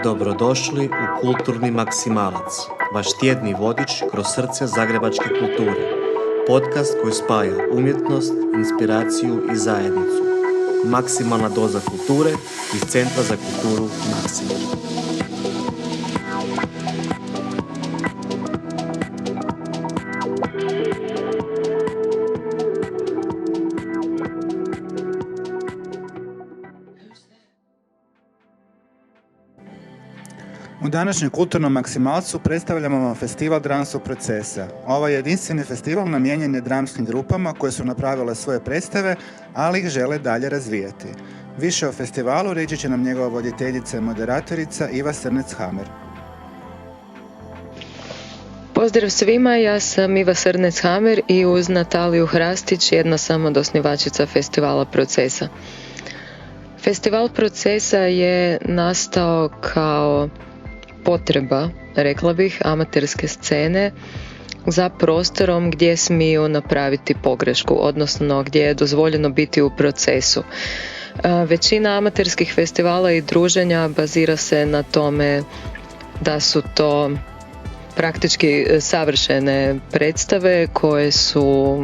Dobrodošli u Kulturni maksimalac, vaš tjedni vodič kroz srce zagrebačke kulture. Podcast koji spaja umjetnost, inspiraciju i zajednicu. Maksimalna doza kulture iz Centra za kulturu Maksimir. U današnjem Kulturnom maksimalcu predstavljamo vam festival dramskog procesa. Ovaj jedinstveni festival namijenjen je dramskim grupama koje su napravile svoje predstave, ali ih žele dalje razvijati. Više o festivalu reći će nam njegova voditeljica i moderatorica Iva Srnec-Hamer. Pozdrav svima, ja sam Iva Srnec-Hamer i uz Nataliju Hrastić, jedna sam od osnivačica festivala Procesa. Festival Procesa je nastao kao potreba, rekla bih, amaterske scene za prostorom gdje smiju napraviti pogrešku, odnosno gdje je dozvoljeno biti u procesu. Većina amaterskih festivala i druženja bazira se na tome da su to praktički savršene predstave koje su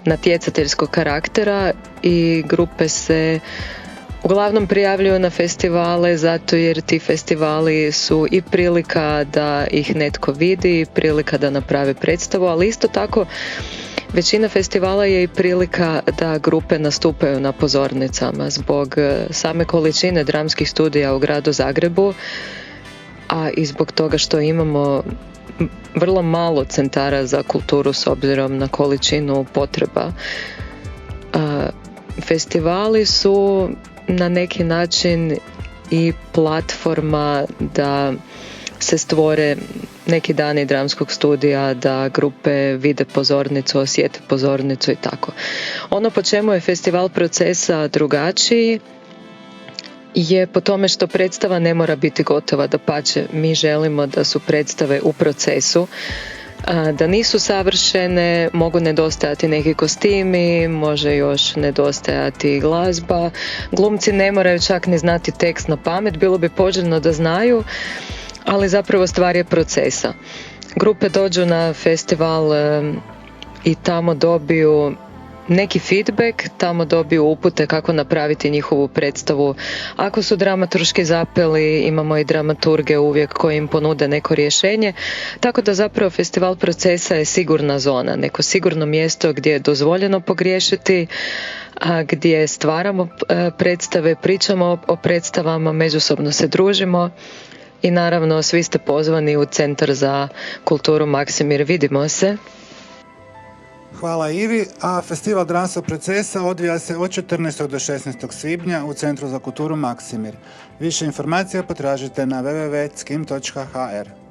natjecateljskog karaktera i grupe se uglavnom prijavljuju na festivale zato jer ti festivali su i prilika da ih netko vidi, i prilika da naprave predstavu, ali isto tako većina festivala je i prilika da grupe nastupaju na pozornicama zbog same količine dramskih studija u gradu Zagrebu, a i zbog toga što imamo vrlo malo centara za kulturu s obzirom na količinu potreba. Festivali su na neki način i platforma da se stvore neki dani dramskog studija, da grupe vide pozornicu, osjete pozornicu i tako. Ono po čemu je festival Procesa drugačiji je po tome što predstava ne mora biti gotova, dapače, mi želimo da su predstave u procesu, da nisu savršene, mogu nedostajati neki kostimi, može još nedostajati glazba, glumci ne moraju čak ni znati tekst na pamet, bilo bi poželjno da znaju, ali zapravo stvar je procesa. Grupe dođu na festival i tamo dobiju neki feedback, tamo dobiju upute kako napraviti njihovu predstavu. Ako su dramaturški zapeli, imamo i dramaturge uvijek koji im ponude neko rješenje, tako da zapravo festival Procesa je sigurna zona, neko sigurno mjesto gdje je dozvoljeno pogriješiti, a gdje stvaramo predstave, pričamo o predstavama, međusobno se družimo i naravno svi ste pozvani u Centar za kulturu Maksimir, vidimo se. Hvala Ivi, a festival dramskog procesa odvija se od 14. do 16. svibnja u Centru za kulturu Maksimir. Više informacija potražite na www.skim.hr.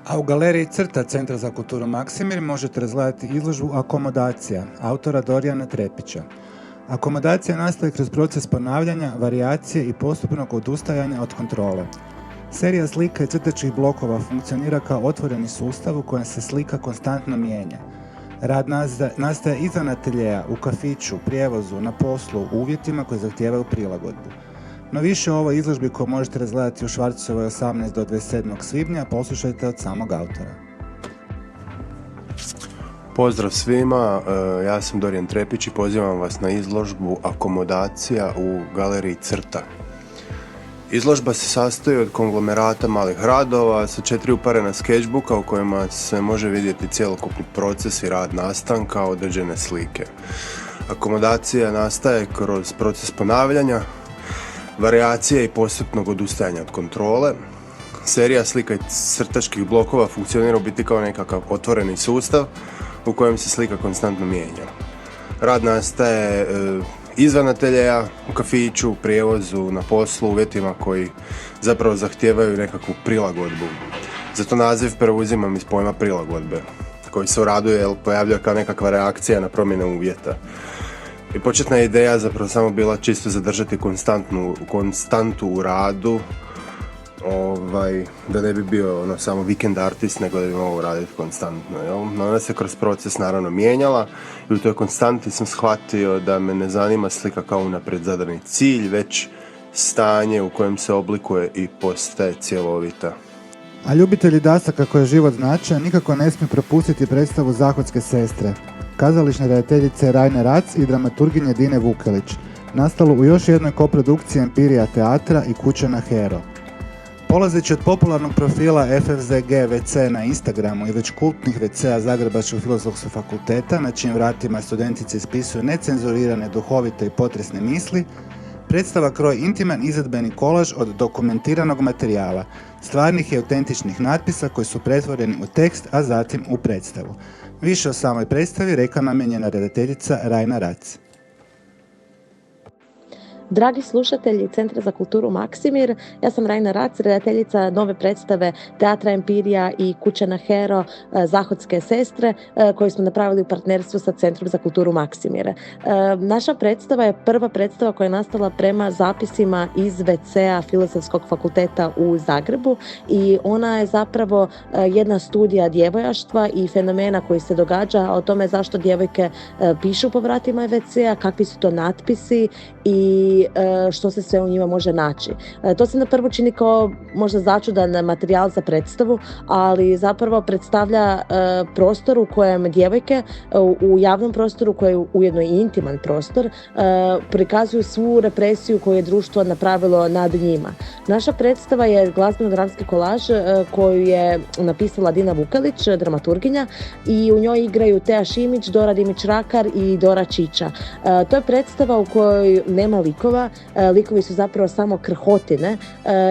A u galeriji Crta Centra za kulturu Maksimir možete razgledati izložbu Akomodacija autora Dorijana Trepića. Akomodacija nastaje kroz proces ponavljanja, varijacije i postupnog odustajanja od kontrole. Serija slika i crtećih blokova funkcionira kao otvoreni sustav u kojem se slika konstantno mijenja. Rad nastaje izvan ateljeja, u kafiću, prijevozu, na poslu, u uvjetima koji zahtijevaju prilagodbu. No više o ovoj izložbi koju možete razgledati u Švarcovoj 18. do 27. svibnja poslušajte od samog autora. Pozdrav svima, ja sam Dorijan Trepić i pozivam vas na izložbu Akomodacija u galeriji Crta. Izložba se sastoji od konglomerata malih radova sa 4 uparena sketchbooka u kojima se može vidjeti cjelokupni proces i rad nastanka određene slike. Akomodacija nastaje kroz proces ponavljanja, varijacije i postupnog odustajanja od kontrole. Serija slika i crtačkih blokova funkcionira u biti kao nekakav otvoreni sustav u kojem se slika konstantno mijenja. Rad nastaje izvan ateljeja, u kafiću, u prijevozu, na poslu, uvjetima koji zapravo zahtijevaju nekakvu prilagodbu. Zato naziv preuzimam iz pojma prilagodbe, koji se u radu pojavljuje kao nekakva reakcija na promjene uvjeta. I početna ideja zapravo samo bila čisto zadržati konstantu u radu, da ne bi bio samo vikend artist, nego da bi mogao raditi konstantno. No, ona se kroz proces naravno mijenjala i u toj konstanti sam shvatio da me ne zanima slika kao unaprijed zadani cilj, već stanje u kojem se oblikuje i postaje cjelovita. A ljubitelji dasaka koje život znače nikako ne smiju propustiti predstavu Zahodske sestre, kazališne redateljice Rajne Rac i dramaturginje Dine Vukelić, nastalu u još jednoj koprodukciji Empirija teatra i Kuće na Hero. Polazeći od popularnog profila FFZG WC na Instagramu i već kultnih WC-a Zagrebačkog filozofskog fakulteta, na čijim vratima studentice ispisuju necenzurirane, duhovite i potresne misli, predstava kroji intiman izvedbeni kolaž od dokumentiranog materijala, stvarnih i autentičnih natpisa koji su pretvoreni u tekst, a zatim u predstavu. Više o samoj predstavi rekla nam je njena redateljica Rajna Rac. Dragi slušatelji Centra za kulturu Maksimir, ja sam Rajna Rac, redateljica nove predstave Teatra Empirija i Kuća na Hero Zahodske sestre koju smo napravili u partnerstvu sa Centrom za kulturu Maksimir. Naša predstava je prva predstava koja je nastala prema zapisima iz WC-a Filozofskog fakulteta u Zagrebu i ona je zapravo jedna studija djevojaštva i fenomena koji se događa o tome zašto djevojke pišu po vratima WC-a, kakvi su to natpisi i što se sve u njima može naći. To se na prvo čini kao možda začudan materijal za predstavu, ali zapravo predstavlja prostor u kojem djevojke u javnom prostoru, koji je ujedno i intiman prostor, prikazuju svu represiju koju je društvo napravilo nad njima. Naša predstava je glazbeno-dramski kolaž koju je napisala Dina Vukelić, dramaturginja, i u njoj igraju Teja Šimić, Dora Dimić-Rakar i Dora Čiča. To je predstava u kojoj nema likova, likovi su zapravo samo krhotine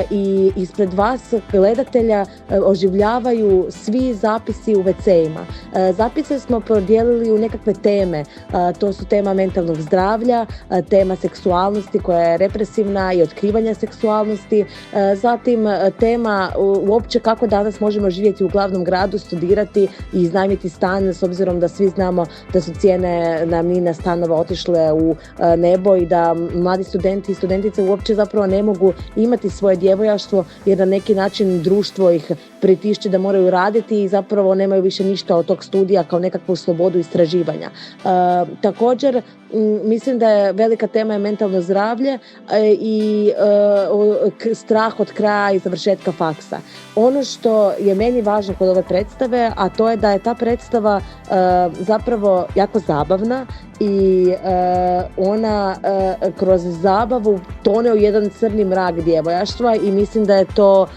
i ispred vas gledatelja oživljavaju svi zapisi u WC-ima. Zapise smo podijelili u nekakve teme, to su tema mentalnog zdravlja, tema seksualnosti koja je represivna i otkrivanja seksualnosti, zatim tema uopće kako danas možemo živjeti u glavnom gradu, studirati i iznajmiti stan, s obzirom da svi znamo da su cijene najamnina stanova otišle u nebo i da mladi studenti i studentice uopće zapravo ne mogu imati svoje djevojaštvo jer na neki način društvo ih pritišće da moraju raditi i zapravo nemaju više ništa od tog studija kao nekakvu slobodu istraživanja. Također, mislim da je velika tema je mentalno zdravlje i strah od kraja i završetka faksa. Ono što je meni važno kod ove predstave, a to je da je ta predstava zapravo jako zabavna i ona kroz zabavu tone u jedan crni mrak djevojaštva i mislim da je to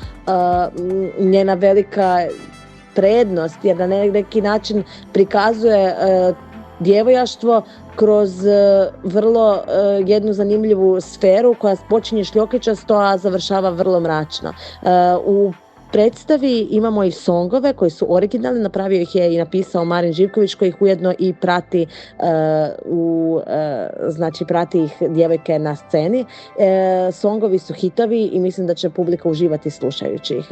njena velika prednost jer na neki način prikazuje djevojaštvo kroz vrlo jednu zanimljivu sferu koja počinje šljokičasto, a završava vrlo mračno. U predstavi imamo i songove koji su originalni, napravio ih je i napisao Marin Živković koji ih ujedno i prati znači prati ih djevojke na sceni. Songovi su hitovi i mislim da će publika uživati slušajući ih.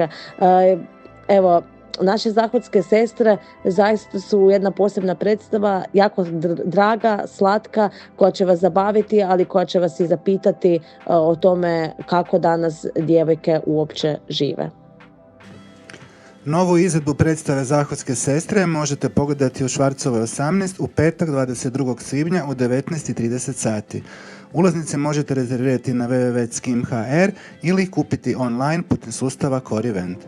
Evo, naše zahodske sestre zaista su jedna posebna predstava, jako draga, slatka, koja će vas zabaviti, ali koja će vas i zapitati o tome kako danas djevojke uopće žive. Novu izvedbu predstave Zahodske sestre možete pogledati u Švarcovoj 18 u petak 22. svibnja u 19:30 sati. Ulaznice možete rezervirati na www.skim.hr ili ih kupiti online putem sustava Core Event.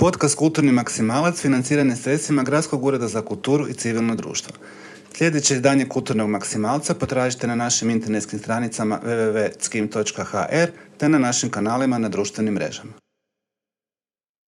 Podcast Kulturni maksimalac financiran je sredstvima Gradskog ureda za kulturu i civilno društvo. Sljedeće izdanje Kulturnog maksimalca potražite na našim internetskim stranicama www.skim.hr te na našim kanalima na društvenim mrežama.